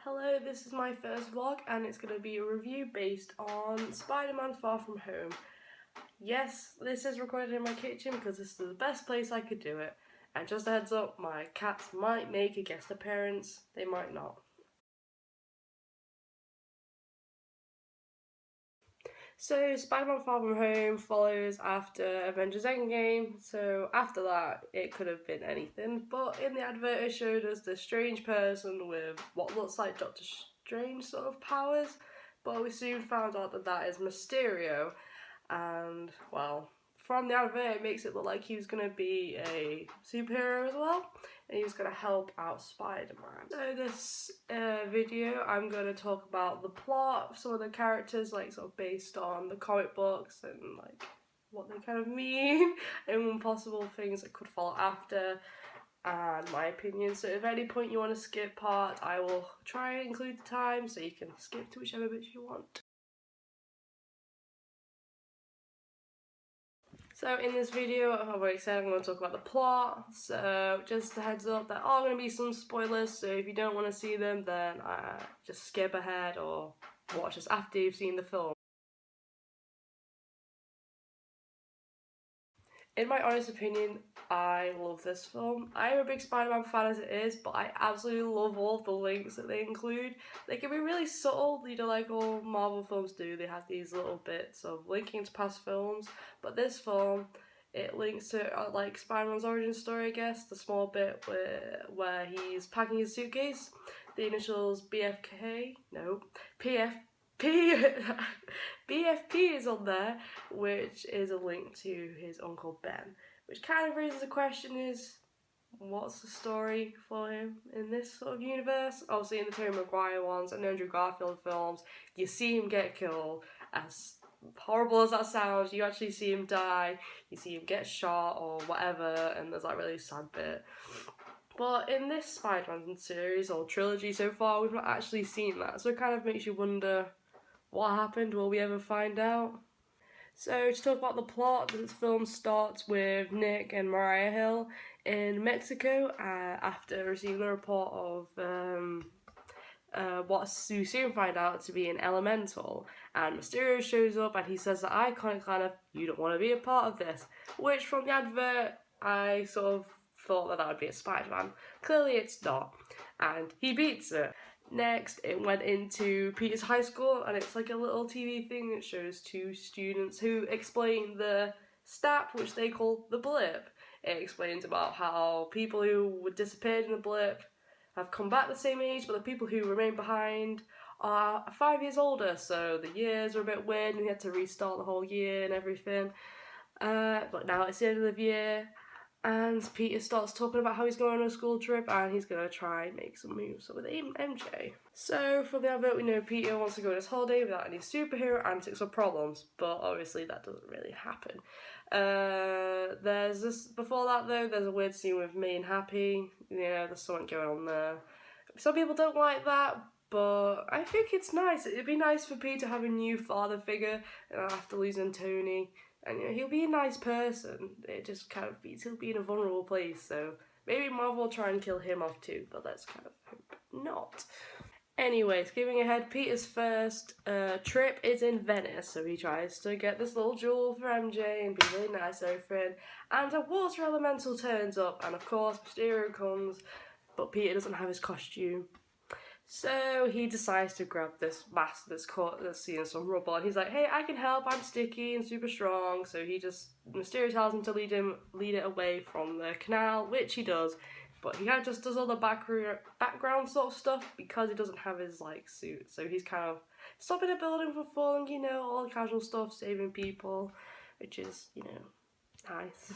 Hello, this is my first vlog and it's going to be a review based on Spider-Man Far From Home. Yes, this is recorded in my kitchen because this is the best place I could do it. And just a heads up, my cats might make a guest appearance, they might not. So, Spider-Man Far From Home follows after Avengers Endgame, so after that it could have been anything, but in the advert it showed us this strange person with what looks like Doctor Strange sort of powers, but we soon found out that that is Mysterio, and well, from the advert it makes it look like he was going to be a superhero as well, and he was going to help out Spider-Man. So this video I'm going to talk about the plot, some of the characters, like sort of based on the comic books and like what they kind of mean and possible things that could follow after, and my opinion. So if at any point you want to skip part, I will try and include the time so you can skip to whichever bits you want. So in this video, I've already said I'm going to talk about the plot, so just a heads up, there are going to be some spoilers, so if you don't want to see them, then just skip ahead or watch this after you've seen the film. In my honest opinion, I love this film. I am a big Spider-Man fan as it is, but I absolutely love all of the links that they include. They can be really subtle, you know, like all Marvel films do. They have these little bits of linking to past films, but this film, it links to like Spider-Man's origin story, I guess. The small bit where he's packing his suitcase, the initials BFK, no, BFP is on there, which is a link to his Uncle Ben, which kind of raises the question is, what's the story for him in this sort of universe? Obviously in the Tobey Maguire ones and Andrew Garfield films, you see him get killed. As horrible as that sounds, you actually see him die, you see him get shot or whatever, and there's that really sad bit. But in this Spider-Man series or trilogy so far, we've not actually seen that, so it kind of makes you wonder, what happened? Will we ever find out? So to talk about the plot, this film starts with Nick and Mariah Hill in Mexico after receiving a report of what you soon find out to be an elemental, and Mysterio shows up and he says that iconic kind of, you don't want to be a part of this, which from the advert I sort of thought that would be a Spider-Man. Clearly it's not, and he beats it. Next, it went into Peter's high school, and it's like a little TV thing that shows two students who explain the stat, which they call the blip. It explains about how people who were disappeared in the blip have come back the same age, but the people who remain behind are 5 years older, so the years are a bit weird and they had to restart the whole year and everything. But now it's the end of the year, and Peter starts talking about how he's going on a school trip and he's going to try and make some moves with MJ. So from the advert we know Peter wants to go on his holiday without any superhero antics or problems, but obviously that doesn't really happen. There's this, before that though, there's a weird scene with May and Happy, you know, there's something going on there. Some people don't like that, but I think it's nice. It'd be nice for Peter to have a new father figure after losing Tony. And you know, he'll be a nice person. It just kind of beats he'll be in a vulnerable place, so maybe Marvel will try and kill him off too, but let's kind of hope not. Anyways, skipping ahead, Peter's first trip is in Venice, so he tries to get this little jewel for MJ and be really nice and everything, and a water elemental turns up, and of course Mysterio comes, but Peter doesn't have his costume. So he decides to grab this mask that's caught, that's seeing some rubble, and he's like, hey, I can help, I'm sticky and super strong. So he just, Mysterio tells him to lead it away from the canal, which he does, but he kind of just does all the background sort of stuff because he doesn't have his like suit. So he's kind of stopping a building from falling, you know, all the casual stuff, saving people, which is, you know, nice.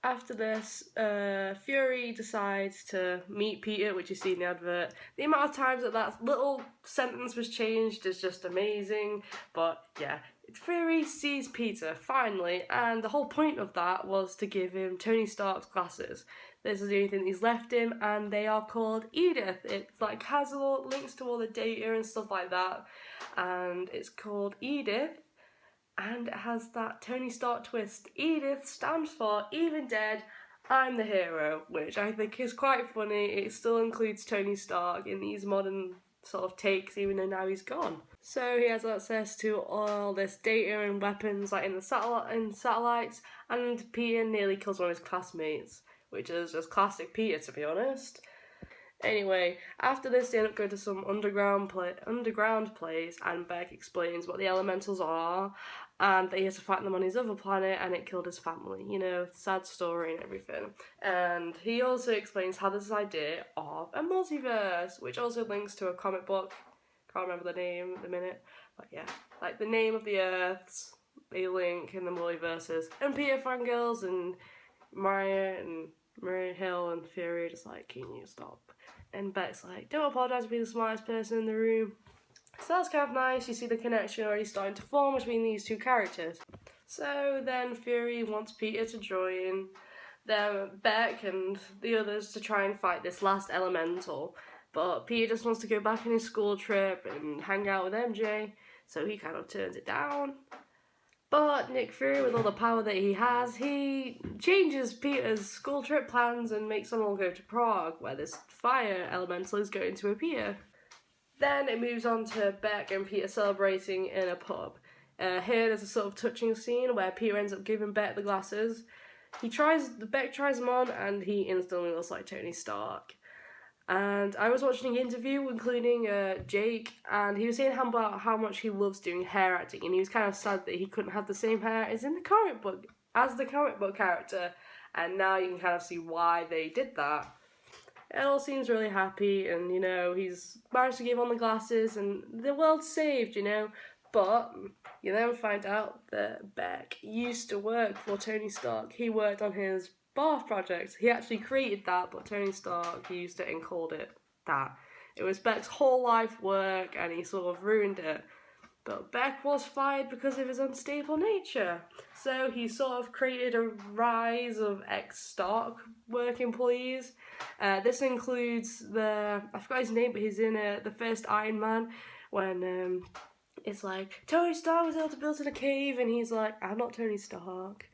After this, Fury decides to meet Peter, which you see in the advert. The amount of times that that little sentence was changed is just amazing, but yeah. Fury sees Peter, finally, and the whole point of that was to give him Tony Stark's glasses. This is the only thing he's left him, and they are called Edith. It like has all links to all the data and stuff like that, and it's called Edith. And it has that Tony Stark twist. Edith stands for even dead, I'm the hero, which I think is quite funny. It still includes Tony Stark in these modern sort of takes, even though now he's gone. So he has access to all this data and weapons, like in the satellites, and Peter nearly kills one of his classmates, which is just classic Peter, to be honest. Anyway, after this, they end up going to some underground place, and Beck explains what the elementals are, and that he has to fight them on his other planet, and it killed his family. You know, sad story and everything. And he also explains how this idea of a multiverse, which also links to a comic book. Can't remember the name at the minute, but yeah, like the name of the Earths, they link in the multiverses. And Peter fangirls, and Maria Hill and Fury are just like, can you stop? And Beck's like, don't apologise for being the smartest person in the room. So that's kind of nice. You see the connection already starting to form between these two characters. So then Fury wants Peter to join them, Beck and the others, to try and fight this last elemental. But Peter just wants to go back on his school trip and hang out with MJ, so he kind of turns it down. But Nick Fury, with all the power that he has, he changes Peter's school trip plans and makes them all go to Prague, where this fire elemental is going to appear. Then it moves on to Beck and Peter celebrating in a pub. Here there's a sort of touching scene where Peter ends up giving Beck the glasses. Beck tries them on, and he instantly looks like Tony Stark. And I was watching an interview including Jake, and he was saying about how much he loves doing hair acting, and he was kind of sad that he couldn't have the same hair as in the comic book, as the comic book character, and now you can kind of see why they did that. It all seems really happy, and you know, he's managed to give on the glasses, and the world's saved, you know. But you then find out that Beck used to work for Tony Stark. He worked on his Bath project. He actually created that, but Tony Stark used it and called it that. It was Beck's whole life work, and he sort of ruined it. But Beck was fired because of his unstable nature. So he sort of created a rise of ex-Stark work employees. This includes I forgot his name, but he's in the first Iron Man, when it's like, Tony Stark was able to build in a cave, and he's like, I'm not Tony Stark.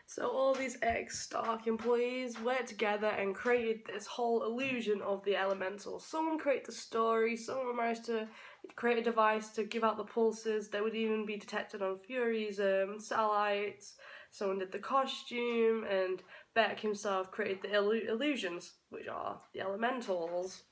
So all these ex-Stark employees worked together and created this whole illusion of the elementals. Someone created the story, someone managed to create a device to give out the pulses that would even be detected on Fury's satellites. Someone did the costume, and Beck himself created the illusions, which are the elementals.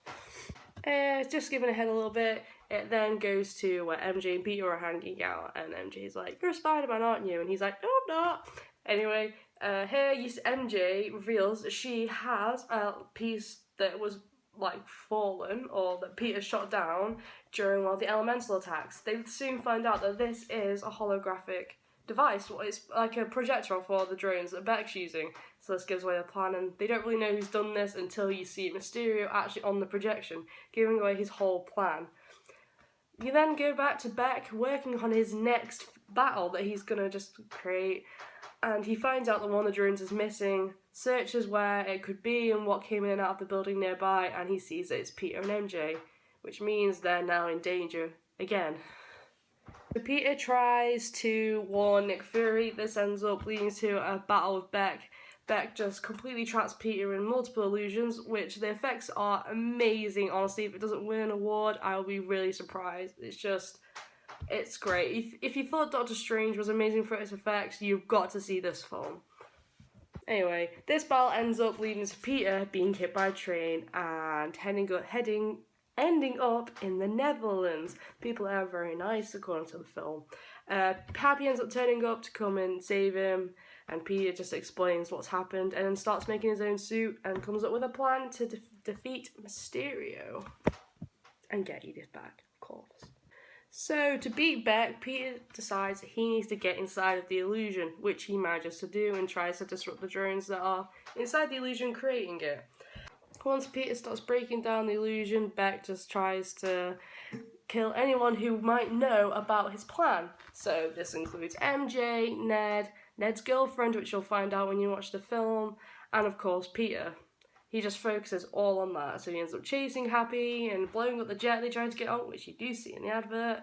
Just skipping ahead a little bit, it then goes to where MJ and Peter are hanging out, and MJ's like, you're a Spider-Man, aren't you? And he's like, no, I'm not. Anyway, here MJ reveals that she has a piece that was like fallen, or that Peter shot down during one of the elemental attacks. They soon find out that this is a holographic device. It's like a projector for the drones that Beck's using. So this gives away the plan, and they don't really know who's done this until you see Mysterio actually on the projection, giving away his whole plan. You then go back to Beck working on his next battle that he's gonna just create, and he finds out that one of the drones is missing, searches where it could be and what came in and out of the building nearby, and he sees that it's Peter and MJ, which means they're now in danger again. So Peter tries to warn Nick Fury. This ends up leading to a battle with Beck. Beck just completely traps Peter in multiple illusions, which the effects are amazing. Honestly, if it doesn't win an award, I'll be really surprised. It's great. If you thought Doctor Strange was amazing for its effects, you've got to see this film. Anyway, this battle ends up leading to Peter being hit by a train and ending up in the Netherlands. People are very nice, according to the film. Happy ends up turning up to come and save him, and Peter just explains what's happened and then starts making his own suit and comes up with a plan to defeat Mysterio and get Edith back, of course. So, to beat Beck, Peter decides that he needs to get inside of the illusion, which he manages to do and tries to disrupt the drones that are inside the illusion, creating it. Once Peter starts breaking down the illusion, Beck just tries to kill anyone who might know about his plan. So, this includes MJ, Ned's girlfriend, which you'll find out when you watch the film, and of course Peter. He just focuses all on that, so he ends up chasing Happy and blowing up the jet they tried to get on, which you do see in the advert.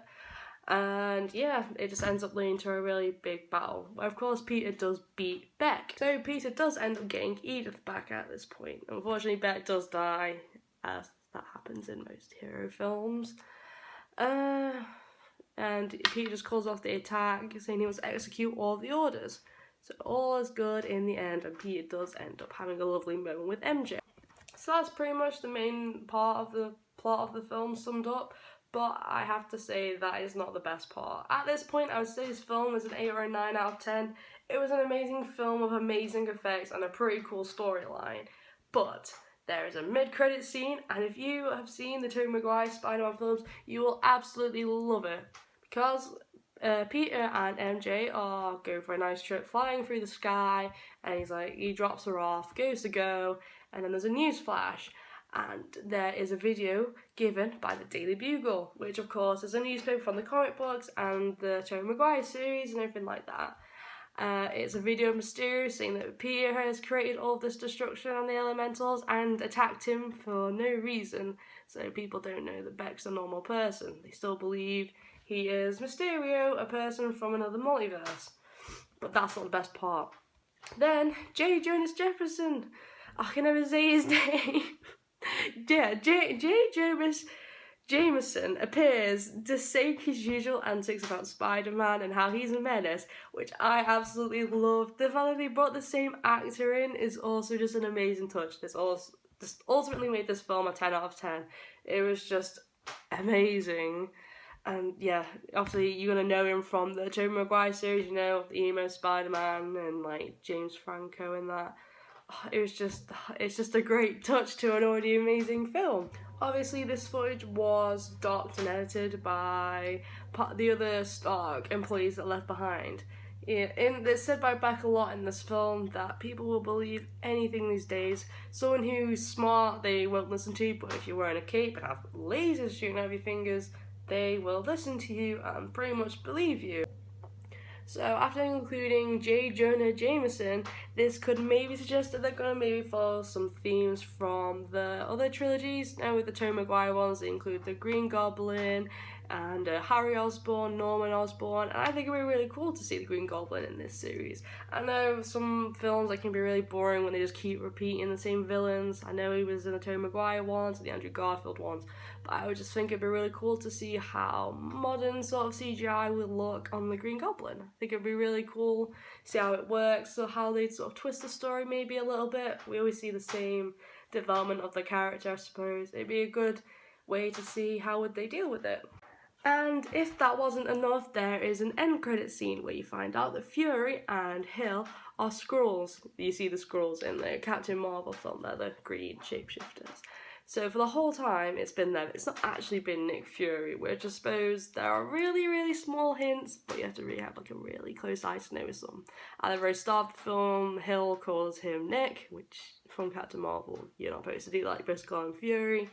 And yeah, it just ends up leading to a really big battle, where of course Peter does beat Beck. So Peter does end up getting Edith back at this point. Unfortunately, Beck does die, as that happens in most hero films. And Peter just calls off the attack, saying he must execute all the orders. So all is good in the end, and Peter does end up having a lovely moment with MJ. So that's pretty much the main part of the plot of the film summed up, but I have to say that is not the best part. At this point, I would say this film is an 8 or a 9 out of 10. It was an amazing film with amazing effects and a pretty cool storyline, but there is a mid-credit scene, and if you have seen the Tobey Maguire Spider-Man films, you will absolutely love it, because Peter and MJ are going for a nice trip flying through the sky, and he drops her off, goes to go, and then there's a news flash, and there is a video given by the Daily Bugle, which of course is a newspaper from the comic books and the Tobey Maguire series and everything like that. It's a video of Mysterio saying that Peter has created all this destruction on the elementals and attacked him for no reason, so people don't know that Beck's a normal person. They still believe he is Mysterio, a person from another multiverse. But that's not the best part. Then, J. Jonas Jefferson, I can never say his name. Yeah, J. Jonas Jameson appears to say his usual antics about Spider-Man and how he's a menace, which I absolutely love. The fact that they brought the same actor in is also just an amazing touch. This also just ultimately made this film a 10 out of 10. It was just amazing. And yeah, obviously you're gonna know him from the Tobey Maguire series, you know, the emo Spider-Man and like James Franco and that. It's just a great touch to an already amazing film. Obviously, this footage was docked and edited by the other Stark employees that left behind. It's said by Beck a lot in this film that people will believe anything these days. Someone who's smart, they won't listen to, but if you're wearing a cape and have lasers shooting out of your fingers, they will listen to you and pretty much believe you. So after including J. Jonah Jameson, this could maybe suggest that they're going to maybe follow some themes from the other trilogies. Now with the Tobey Maguire ones, they include the Green Goblin and Harry Osborn, Norman Osborn, and I think it would be really cool to see the Green Goblin in this series. I know some films that can be really boring when they just keep repeating the same villains. I know he was in the Tobey Maguire ones and the Andrew Garfield ones, but I would just think it'd be really cool to see how modern sort of CGI would look on the Green Goblin. I think it'd be really cool, see how it works, so how they'd sort of twist the story maybe a little bit. We always see the same development of the character, I suppose. It'd be a good way to see how would they deal with it. And if that wasn't enough, there is an end credit scene where you find out that Fury and Hill are Skrulls. You see the Skrulls in the Captain Marvel film, they're the green shapeshifters. So for the whole time it's been them. It's not actually been Nick Fury, which I suppose there are really, really small hints, but you have to really have like a really close eye to notice them. At the very start of the film, Hill calls him Nick, which from Captain Marvel you're not supposed to do, like supposed to call him Fury.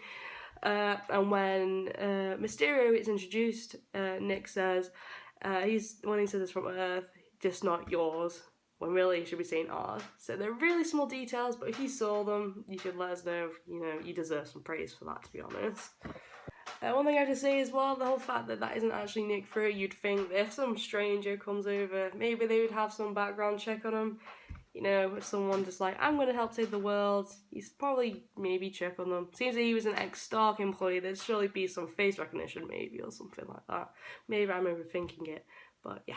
And when Mysterio is introduced, Nick says, when he says it's from Earth, just not yours, when really he should be saying ours. So they're really small details, but if you saw them, you should let us know, you deserve some praise for that, to be honest. One thing I have to say as well, the whole fact that that isn't actually Nick Fury, you'd think that if some stranger comes over, maybe they would have some background check on him. If someone just like, I'm going to help save the world, he's probably maybe check on them. Seems that he was an ex-Stark employee, there'd surely be some face recognition maybe, or something like that. Maybe I'm overthinking it, but yeah.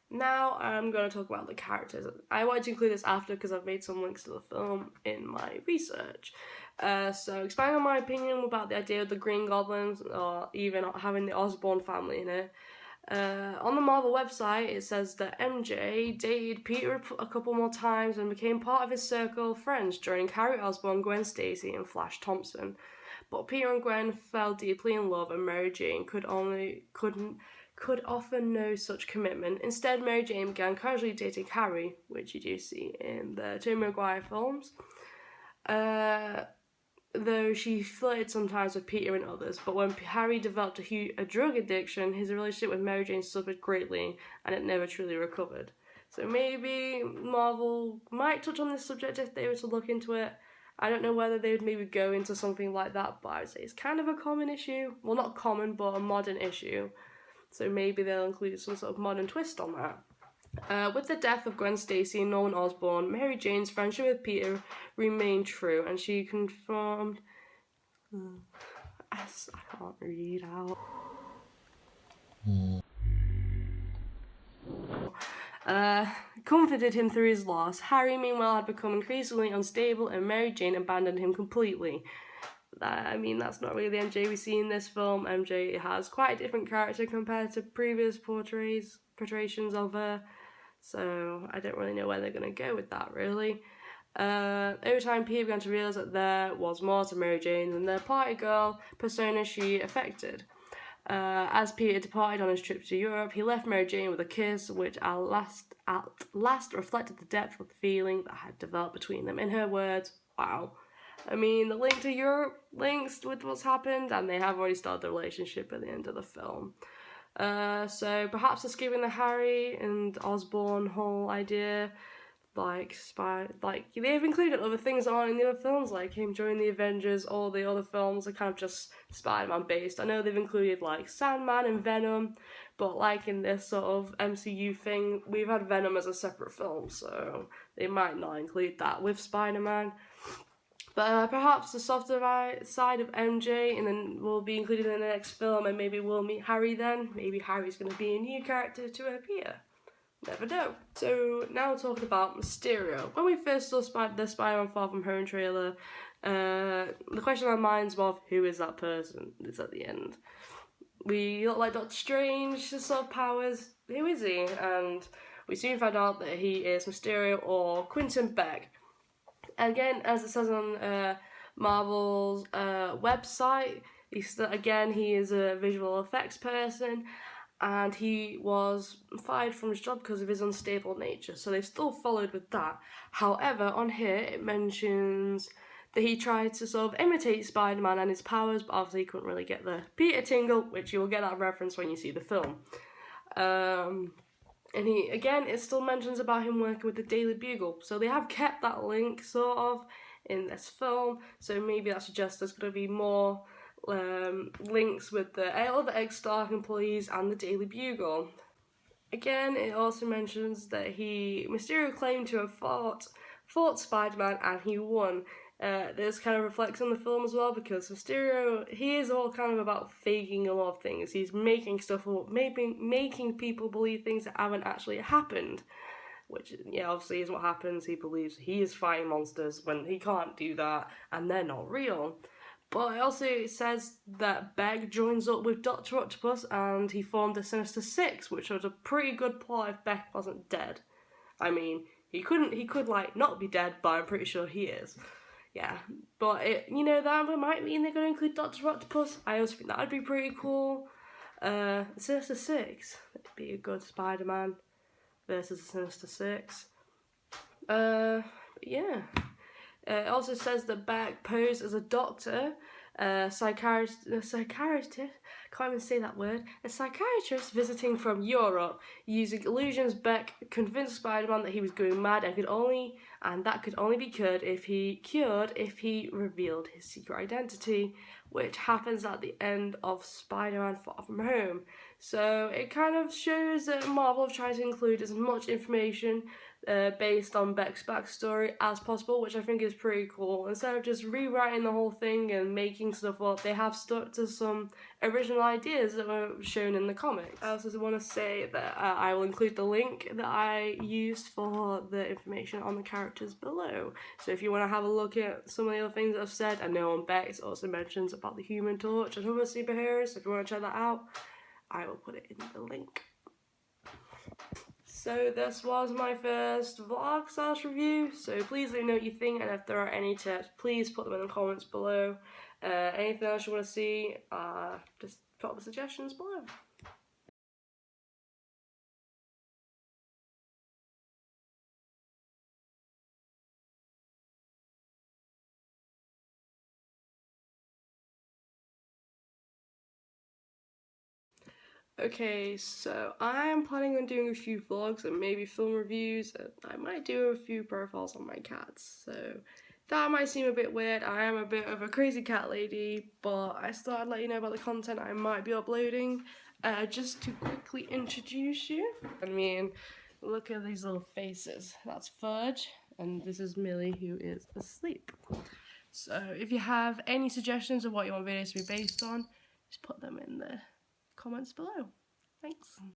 Now I'm going to talk about the characters. I wanted to include this after because I've made some links to the film in my research. So expanding on my opinion about the idea of the Green Goblins, or even having the Osborn family in it, on the Marvel website it says that MJ dated Peter a couple more times and became part of his circle of friends during Harry Osborn, Gwen Stacy and Flash Thompson. But Peter and Gwen fell deeply in love and Mary Jane could offer no such commitment. Instead, Mary Jane began casually dating Harry, which you do see in the Tobey Maguire films. Though she flirted sometimes with Peter and others, but when Harry developed a drug addiction, his relationship with Mary Jane suffered greatly, and it never truly recovered. So maybe Marvel might touch on this subject if they were to look into it. I don't know whether they would maybe go into something like that, but I would say it's kind of a common issue. Well, not common, but a modern issue. so maybe they'll include some sort of modern twist on that. With the death of Gwen Stacy and Norman Osborn, Mary Jane's friendship with Peter remained true, and she confirmed. I can't read out. Comforted him through his loss. Harry, meanwhile, had become increasingly unstable, and Mary Jane abandoned him completely. I mean, that's not really the MJ we see in this film. MJ has quite a different character compared to previous portrayations of her, so I don't really know where they're going to go with that, really. Over time, Peter began to realise that there was more to Mary Jane than the party girl persona she affected. As Peter departed on his trip to Europe, he left Mary Jane with a kiss, which at last reflected the depth of the feeling that had developed between them. In her words, wow. I mean, the link to Europe links with what's happened, and they have already started the relationship at the end of the film. So perhaps it's giving the Harry and Osborn whole idea, they've included other things that aren't in the other films, like him joining the Avengers. All the other films are kind of just Spider-Man based. I know they've included like Sandman and Venom, but like in this sort of MCU thing, we've had Venom as a separate film, so they might not include that with Spider-Man. But perhaps the softer side of MJ, and then will be included in the next film, and maybe we'll meet Harry then. Maybe Harry's going to be a new character to appear. Never know. So now we're talking about Mysterio. When we first saw the Spider-Man Far From Home trailer, the question on our minds was, who is that person? It's at the end. We look like Doctor Strange, his sort of powers. Who is he? And we soon found out that he is Mysterio, or Quentin Beck. Again, as it says on Marvel's website, he is a visual effects person, and he was fired from his job because of his unstable nature, so they've still followed with that. However, on here it mentions that he tried to sort of imitate Spider-Man and his powers, but obviously he couldn't really get the Peter tingle, which you will get that reference when you see the film. And it still mentions about him working with the Daily Bugle, so they have kept that link sort of in this film, so maybe that suggests there's going to be more links with the other Egg Stark employees and the Daily Bugle. Again, it also mentions that Mysterio claimed to have fought Spider-Man, and he won. This kind of reflects on the film as well, because Mysterio, he is all kind of about faking a lot of things. He's making stuff up, making people believe things that haven't actually happened, which, yeah, obviously is what happens. He believes he is fighting monsters when he can't do that, and they're not real. But it also says that Beck joins up with Dr. Octopus, and he formed the Sinister Six, which was a pretty good plot if Beck wasn't dead. I mean, he could like not be dead, but I'm pretty sure he is. Yeah, but that might mean they're going to include Dr. Octopus. I also think that would be pretty cool. Sinister Six, it'd be a good Spider-Man versus the Sinister Six. Yeah. It also says that Beck posed as a doctor, psychiatrist, can't even say that word, a psychiatrist visiting from Europe. Using illusions, Beck convinced Spider-Man that he was going mad and that could only be cured if he revealed his secret identity, which happens at the end of Spider-Man Far From Home. So it kind of shows that Marvel have tried to include as much information based on Beck's backstory as possible, which I think is pretty cool. Instead of just rewriting the whole thing and making stuff up, they have stuck to some original ideas that were shown in the comics. I also want to say that I will include the link that I used for the information on the characters below. So if you want to have a look at some of the other things that I've said, I know on Beck's also mentions about the Human Torch and other superheroes, so if you want to check that out, I will put it in the link. So this was my first vlog / review, so please let me know what you think, and if there are any tips, please put them in the comments below. Anything else you want to see, just put the suggestions below. Okay, so I am planning on doing a few vlogs and maybe film reviews, and I might do a few profiles on my cats, so that might seem a bit weird. I am a bit of a crazy cat lady, but I thought I'd let you know about the content I might be uploading. Just to quickly introduce you, I mean, look at these little faces. That's Fudge, and this is Millie, who is asleep. So if you have any suggestions of what you want videos to be based on, just put them in the comments below. Thanks.